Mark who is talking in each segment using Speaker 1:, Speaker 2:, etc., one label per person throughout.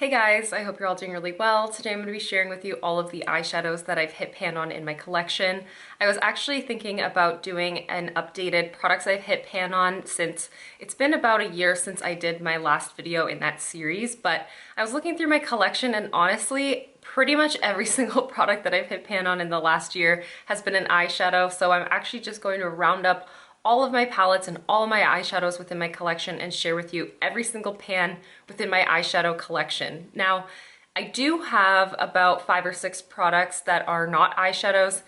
Speaker 1: Hey guys, I hope you're all doing really well. Today I'm going to be sharing with you all of the eyeshadows that I've hit pan on in my collection. I was actually thinking about doing an updated products I've hit pan on since it's been about a year since I did my last video in that series, but I was looking through my collection and honestly, pretty much every single product that I've hit pan on in the last year has been an eyeshadow, so I'm actually just going to round up all of my palettes and all my eyeshadows within my collection and share with you every single pan within my eyeshadow collection. Now, I do have about 5 or 6 products that are not eyeshadows,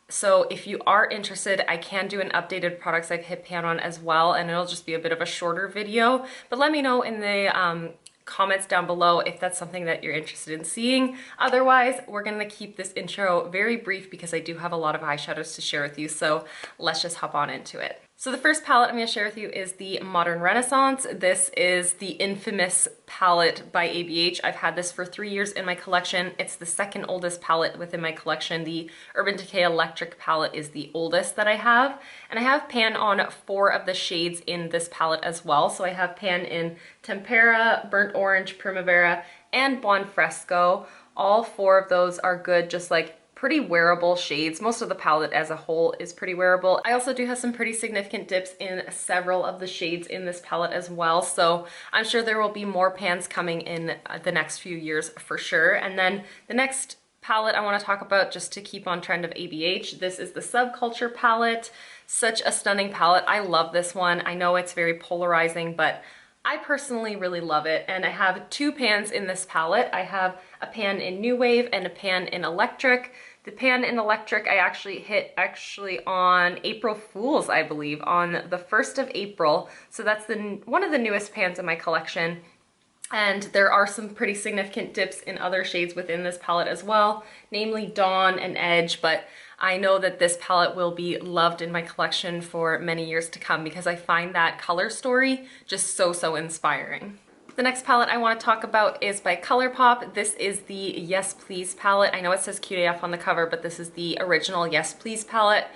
Speaker 1: so if you are interested, I can do an updated products I've hit pan on as well, and it'll just be a bit of a shorter video, but let me know in the comments down below if that's something that you're interested in seeing. Otherwise, we're gonna keep this intro very brief because I do have a lot of eyeshadows to share with you, so let's just hop on into it. So the first palette I'm going to share with you is the Modern Renaissance. This is the infamous palette by ABH. I've had this for 3 years in my collection. It's the second oldest palette within my collection. The Urban Decay Electric palette is the oldest that I have. And I have pan on 4 of the shades in this palette as well. So I have pan in Tempera, Burnt Orange, Primavera, and Blonde Fresco. All 4 of those are good, just like pretty wearable shades. Most of the palette as a whole is pretty wearable. I also do have some pretty significant dips in several of the shades in this palette as well, so I'm sure there will be more pans coming in the next few years for sure. And then the next palette I want to talk about, just to keep on trend of ABH, this is the Subculture palette. Such a stunning palette. I love this one. I know it's very polarizing, but I personally really love it, and I have 2 pans in this palette. I have a pan in New Wave and a pan in Electric. The pan in Electric I actually hit on April Fool's, I believe, on the 1st of April. So that's one of the newest pans in my collection. And there are some pretty significant dips in other shades within this palette as well, namely Dawn and Edge, but I know that this palette will be loved in my collection for many years to come because I find that color story just so inspiring. The next palette I want to talk about is by Colourpop. This is the Yes Please palette. I know it says Cute AF on the cover, but this is the original Yes Please palette.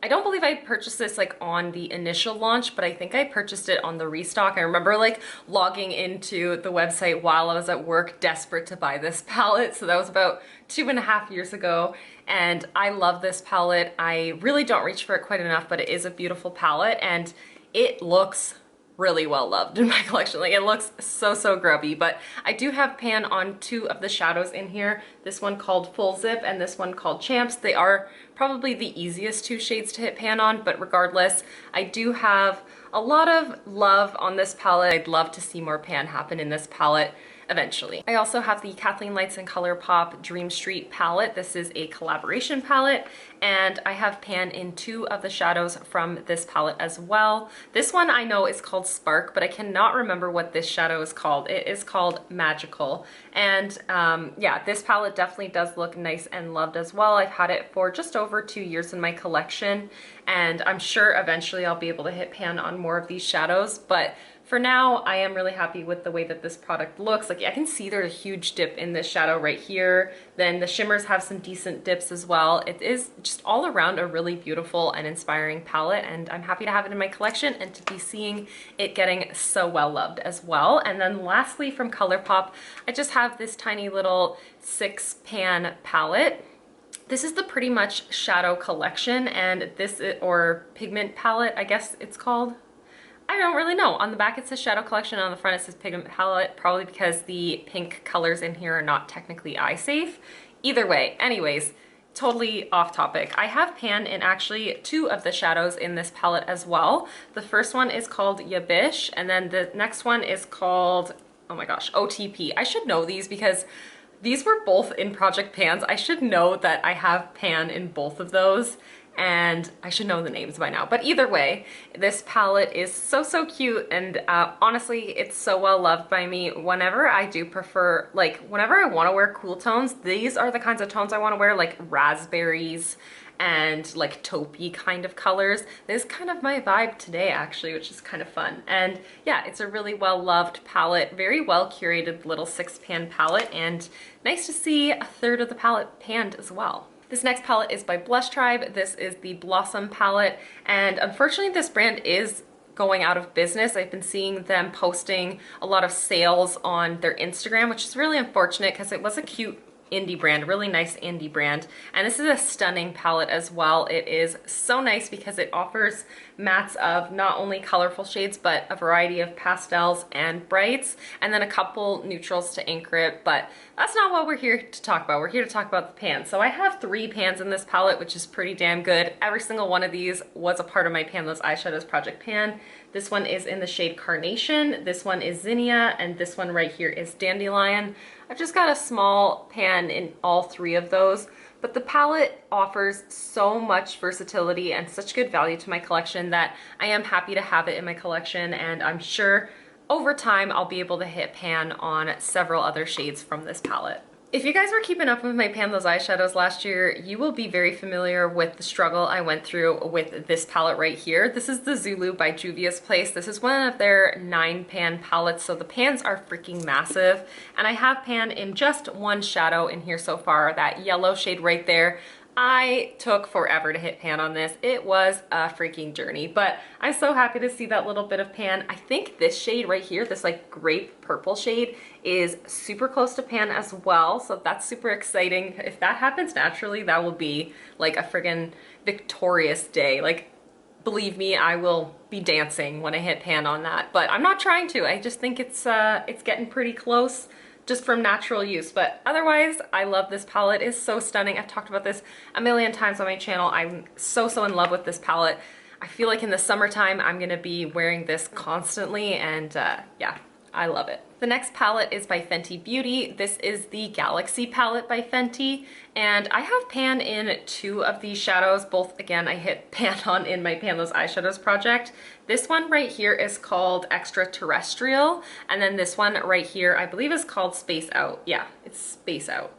Speaker 1: I don't believe I purchased this like on the initial launch, but I think I purchased it on the restock. I remember like logging into the website while I was at work, desperate to buy this palette. So that was about 2.5 years ago, and I love this palette. I really don't reach for it quite enough, but it is a beautiful palette, and it looks really well loved in my collection. Like, it looks so grubby, but I do have pan on 2 of the shadows in here. This one called Full Zip and this one called Champs. They are probably the easiest 2 shades to hit pan on, but regardless, I do have a lot of love on this palette. I'd love to see more pan happen in this palette eventually. I also have the Kathleen Lights and Colourpop Dream Street palette. This is a collaboration palette, and I have pan in 2 of the shadows from this palette as well. This one I know is called Spark, but I cannot remember what this shadow is called. It is called Magical, and yeah, this palette definitely does look nice and loved as well. I've had it for just over 2 years in my collection, and I'm sure eventually I'll be able to hit pan on more of these shadows, but for now, I am really happy with the way that this product looks. Like, I can see there's a huge dip in this shadow right here. Then the shimmers have some decent dips as well. It is just all around a really beautiful and inspiring palette, and I'm happy to have it in my collection and to be seeing it getting so well loved as well. And then lastly, from Colourpop, I just have this tiny little 6-pan palette. This is the Pretty Much Shadow collection, and this is, or pigment palette, I guess it's called. I don't really know. On the back it says Shadow Collection, on the front it says Pigment Palette, probably because the pink colors in here are not technically eye safe. Either way, anyways, totally off topic. I have pan in actually 2 of the shadows in this palette as well. The first one is called Yabish, and then the next one is called, oh my gosh, OTP. I should know these because these were both in Project Pans. I should know that I have pan in both of those, and I should know the names by now. But either way, this palette is so cute, and honestly, it's so well loved by me. Whenever I do prefer, like whenever I want to wear cool tones, these are the kinds of tones I want to wear, like raspberries and like taupey kind of colors. This is kind of my vibe today actually, which is kind of fun. And yeah, it's a really well loved palette, very well curated little 6-pan palette, and nice to see a 1/3 of the palette panned as well. This next palette is by Blush Tribe. This is the Blossom palette, and unfortunately this brand is going out of business. I've been seeing them posting a lot of sales on their Instagram, which is really unfortunate because it was a cute indie brand, really nice indie brand. And this is a stunning palette as well. It is so nice because it offers mattes of not only colorful shades, but a variety of pastels and brights, and then a couple neutrals to anchor it. But that's not what we're here to talk about. We're here to talk about the pans. So I have 3 pans in this palette, which is pretty damn good. Every single one of these was a part of my Panless Eyeshadows project pan. This one is in the shade Carnation, this one is Zinnia, and this one right here is Dandelion. I've just got a small pan in all 3 of those, but the palette offers so much versatility and such good value to my collection that I am happy to have it in my collection, and I'm sure over time I'll be able to hit pan on several other shades from this palette. If you guys were keeping up with my Panless eyeshadows last year, you will be very familiar with the struggle I went through with this palette right here. This is the Zulu by Julius Place. This is one of their 9 pan palettes, so the pans are freaking massive. And I have pan in just one shadow in here so far, that yellow shade right there. I took forever to hit pan on this. It was a freaking journey, but I'm so happy to see that little bit of pan. I think this shade right here, this like grape purple shade, is super close to pan as well, so that's super exciting. If that happens naturally, that will be like a friggin' victorious day. Like, believe me, I will be dancing when I hit pan on that, but I'm not trying to. I just think it's getting pretty close, just from natural use. But otherwise, I love this palette. It's so stunning. I've talked about this a million times on my channel. I'm so in love with this palette. I feel like in the summertime, I'm gonna be wearing this constantly, and yeah, I love it. The next palette is by Fenty Beauty. This is the Galaxy palette by Fenty, and I have pan in 2 of these shadows. Both, again, I hit pan on in my Panless Eyeshadows project. This one right here is called Extraterrestrial, and then this one right here, I believe is called Space Out. Yeah, it's Space Out.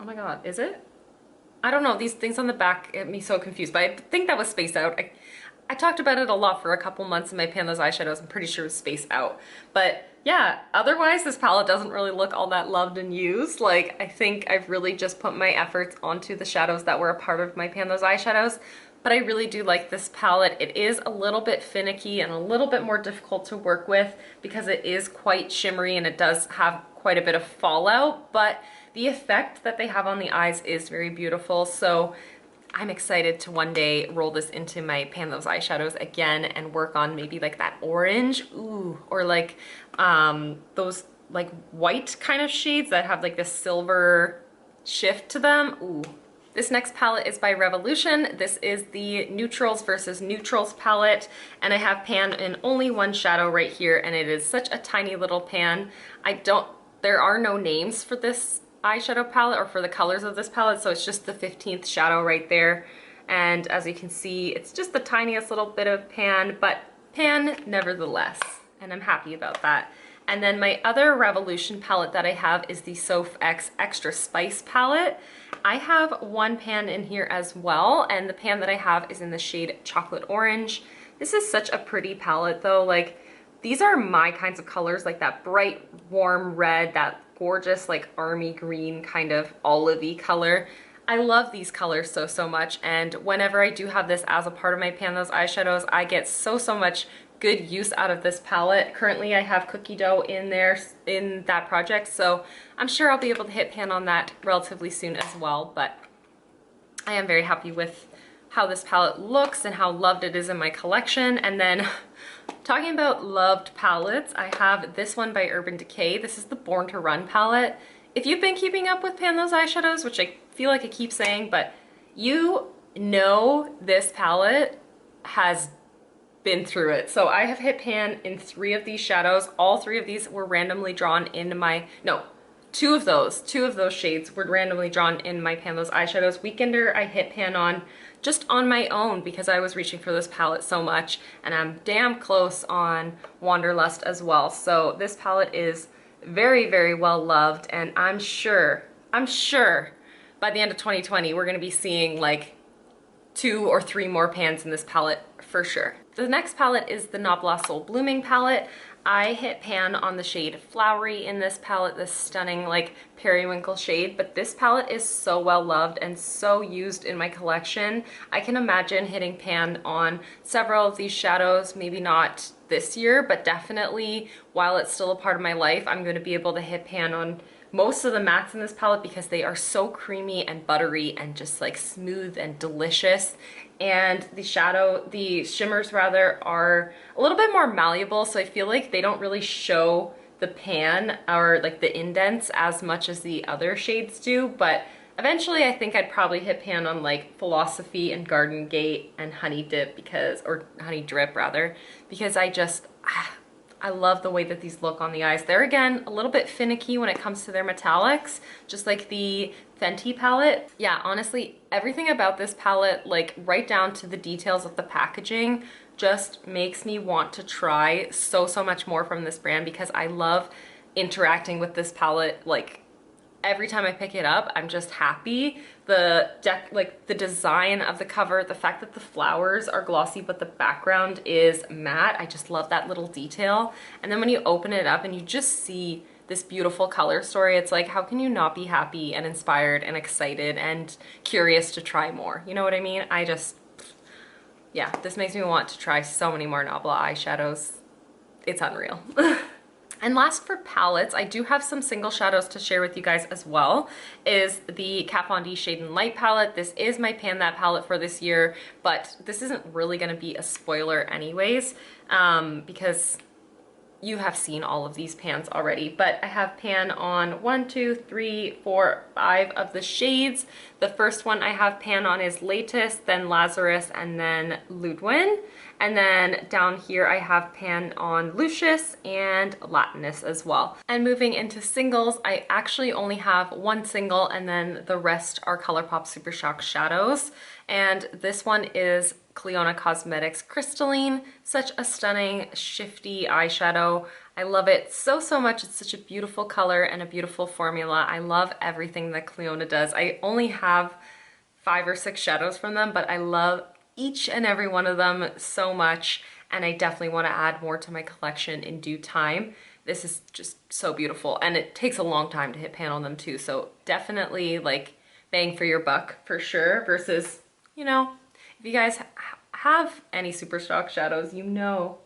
Speaker 1: Oh my god, is it? I don't know, these things on the back get me so confused, but I think that was Space Out. I talked about it a lot for a couple months in my Panless Eyeshadows. I'm pretty sure it was Space Out. But yeah, otherwise this palette doesn't really look all that loved and used. Like, I think I've really just put my efforts onto the shadows that were a part of my Panless Eyeshadows. But I really do like this palette. It is a little bit finicky and a little bit more difficult to work with because it is quite shimmery and it does have quite a bit of fallout, but the effect that they have on the eyes is very beautiful. So I'm excited to one day roll this into my Panless eyeshadows again and work on maybe like that orange, ooh, or like those like white kind of shades that have like this silver shift to them. Ooh. This next palette is by Revolution. This is the Neutrals versus Neutrals palette, and I have pan in only 1 shadow right here, and it is such a tiny little pan. There are no names for this eyeshadow palette or for the colors of this palette, so it's just the 15th shadow right there. And as you can see, it's just the tiniest little bit of pan, but pan nevertheless, and I'm happy about that. And then my other Revolution palette that I have is the Soph X Extra Spice palette. I have 1 pan in here as well, and the pan that I have is in the shade Chocolate Orange. This is such a pretty palette though. Like, these are my kinds of colors, like that bright warm red, that gorgeous like army green kind of olivey color. I love these colors so much, and whenever I do have this as a part of my Panless eyeshadows, I get so much good use out of this palette. Currently I have Cookie Dough in there in that project, so I'm sure I'll be able to hit pan on that relatively soon as well. But I am very happy with how this palette looks and how loved it is in my collection. And then talking about loved palettes, I have this one by Urban Decay. This is the Born to Run palette. If you've been keeping up with Panless eyeshadows, which I feel like I keep saying, but you know this palette has been through it. So I have hit pan in 3 of these shadows. All 3 of these were randomly drawn into my, no, 2 of those shades were randomly drawn in my Panless eyeshadows. Weekender I hit pan on just on my own because I was reaching for this palette so much, and I'm damn close on Wanderlust as well. So this palette is very well loved, and I'm sure by the end of 2020 we're gonna be seeing like 2 or 3 more pans in this palette for sure. The next palette is the Nabla Soul Blooming palette. I hit pan on the shade Flowery in this palette, this stunning like periwinkle shade, but this palette is so well loved and so used in my collection. I can imagine hitting pan on several of these shadows, maybe not this year, but definitely while it's still a part of my life, I'm going to be able to hit pan on most of the mattes in this palette because they are so creamy and buttery and just like smooth and delicious. And the shimmers rather, are a little bit more malleable, so I feel like they don't really show the pan or like the indents as much as the other shades do, but eventually I think I'd probably hit pan on like Philosophy and Garden Gate and Honey Dip or Honey Drip rather, because I love the way that these look on the eyes. They're, again, a little bit finicky when it comes to their metallics, just like the Fenty palette. Yeah, honestly, everything about this palette, like right down to the details of the packaging, just makes me want to try so much more from this brand because I love interacting with this palette. Like every time I pick it up, I'm just happy. The design of the cover, the fact that the flowers are glossy but the background is matte, I just love that little detail. And then when you open it up and you just see this beautiful color story, it's like, how can you not be happy and inspired and excited and curious to try more? You know what I mean? Yeah, this makes me want to try so many more Nabla eyeshadows. It's unreal. And last for palettes, I do have some single shadows to share with you guys as well, is the Kat Von D Shade and Light palette. This is my Pan That palette for this year, but this isn't really going to be a spoiler anyways, because you have seen all of these pans already. But I have pan on 1, 2, 3, 4, 5 of the shades. The first one I have pan on is Latest, then Lazarus, and then Ludwin. And then down here I have pan on Lucius and Latinus as well. And moving into singles, I actually only have one single and then the rest are Colourpop Super Shock shadows. And this one is Clionadh Cosmetics Crystalline. Such a stunning, shifty eyeshadow. I love it so much. It's such a beautiful color and a beautiful formula. I love everything that Clionadh does. I only have 5 or 6 shadows from them, but I love each and every one of them so much, and I definitely want to add more to my collection in due time. This is just so beautiful, and it takes a long time to hit pan on them too, so definitely like bang for your buck for sure, versus, you know, if you guys have any Super Shock shadows, you know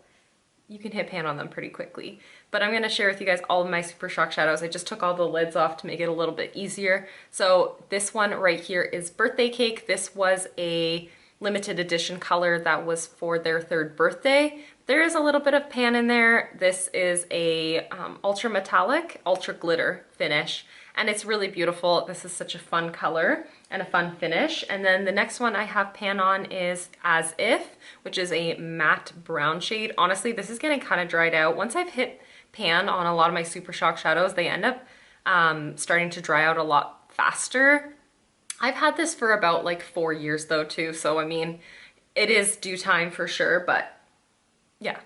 Speaker 1: you can hit pan on them pretty quickly. But I'm going to share with you guys all of my Super Shock shadows. I just took all the lids off to make it a little bit easier. So this one right here is Birthday Cake. This was a limited edition color that was for their 3rd birthday. There is a little bit of pan in there. This is a ultra metallic, ultra glitter finish, and it's really beautiful. This is such a fun color and a fun finish. And then the next one I have pan on is As If, which is a matte brown shade. Honestly, this is getting kind of dried out. Once I've hit pan on a lot of my Super Shock shadows, they end up starting to dry out a lot faster. I've had this for about like 4 years though too, so I mean, it is due time for sure, but yeah,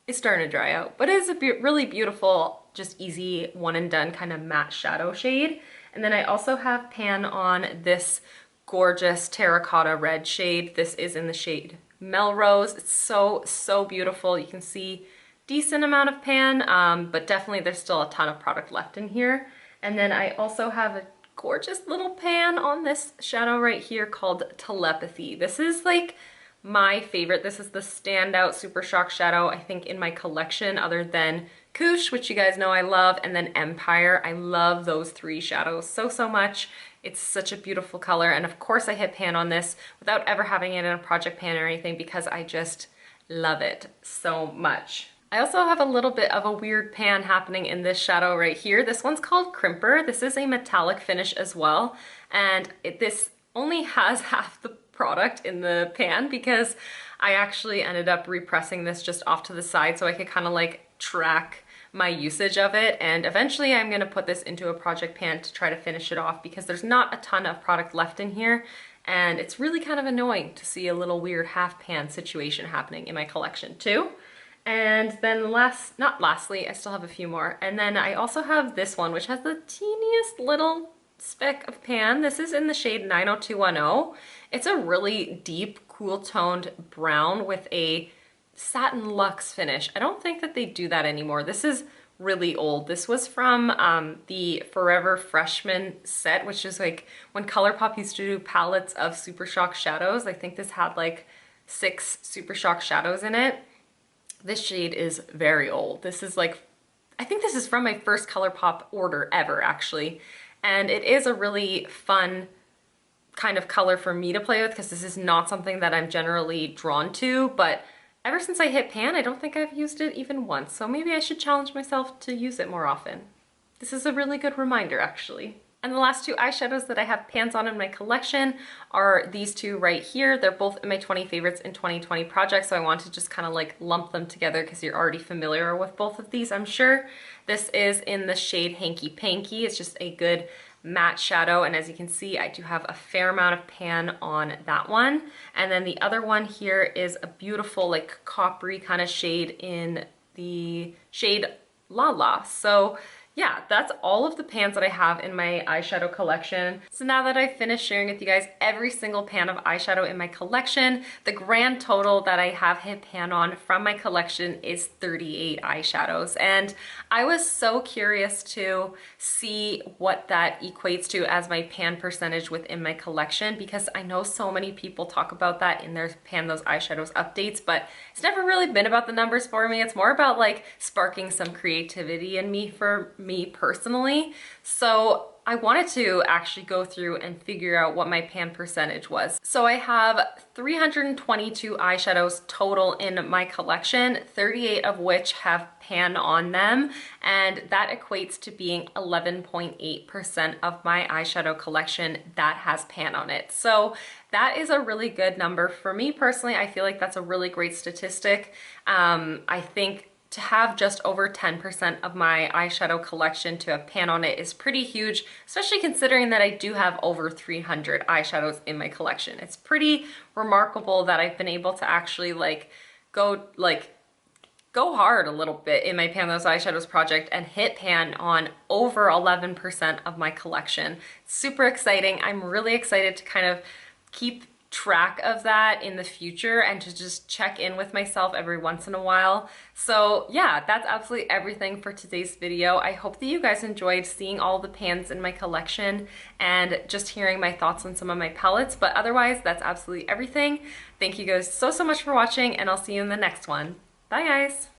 Speaker 1: it's starting to dry out. But it is a really beautiful, just easy one and done kind of matte shadow shade. And then I also have pan on this gorgeous terracotta red shade. This is in the shade Melrose. It's so beautiful. You can see decent amount of pan, but definitely there's still a ton of product left in here. And then I also have a gorgeous little pan on this shadow right here called Telepathy. This is like my favorite. This is the standout Super Shock shadow I think in my collection, other than Koosh, which you guys know I love, and then Empire. I love those 3 shadows so much. It's such a beautiful color, and of course I hit pan on this without ever having it in a project pan or anything because I just love it so much. I also have a little bit of a weird pan happening in this shadow right here. This one's called Crimper. This is a metallic finish as well, and this only has half the product in the pan because I actually ended up repressing this just off to the side so I could kind of like track my usage of it, and eventually I'm going to put this into a project pan to try to finish it off because there's not a ton of product left in here, and it's really kind of annoying to see a little weird half pan situation happening in my collection too. And then not lastly, I still have a few more. And then I also have this one, which has the teeniest little speck of pan. This is in the shade 90210. It's a really deep, cool toned brown with a satin luxe finish. I don't think that they do that anymore. This is really old. This was from the Forever Freshman set, which is like when Colourpop used to do palettes of Super Shock shadows. I think this had like 6 Super Shock shadows in it. This shade is very old. This is like, I think this is from my first Colourpop order ever, actually. And it is a really fun kind of color for me to play with because this is not something that I'm generally drawn to, but ever since I hit pan, I don't think I've used it even once, so maybe I should challenge myself to use it more often. This is a really good reminder, actually. And the last 2 eyeshadows that I have pans on in my collection are these 2 right here. They're both in my 20 favorites in 2020 project, so I want to just kind of like lump them together because you're already familiar with both of these, I'm sure. This is in the shade Hanky Panky. It's just a good matte shadow, and as you can see, I do have a fair amount of pan on that one. And then the other one here is a beautiful like coppery kind of shade in the shade Lala. So yeah, that's all of the pans that I have in my eyeshadow collection. So now that I've finished sharing with you guys every single pan of eyeshadow in my collection, the grand total that I have hit pan on from my collection is 38 eyeshadows. And I was so curious to see what that equates to as my pan percentage within my collection, because I know so many people talk about that in their pan those eyeshadows updates, but it's never really been about the numbers for me. It's more about like sparking some creativity in me for me personally. So I wanted to actually go through and figure out what my pan percentage was. So I have 322 eyeshadows total in my collection, 38 of which have pan on them, and that equates to being 11.8% of my eyeshadow collection that has pan on it. So that is a really good number. For me personally, I feel like that's a really great statistic. I think to have just over 10% of my eyeshadow collection to have pan on it is pretty huge, especially considering that I do have over 300 eyeshadows in my collection. It's pretty remarkable that I've been able to actually go hard a little bit in my Pan Those Eyeshadows project and hit pan on over 11% of my collection. Super exciting. I'm really excited to kind of keep track of that in the future and to just check in with myself every once in a while. So yeah, that's absolutely everything for today's video. I hope that you guys enjoyed seeing all the pans in my collection and just hearing my thoughts on some of my palettes, but otherwise that's absolutely everything. Thank you guys so much for watching, and I'll see you in the next one. Bye guys!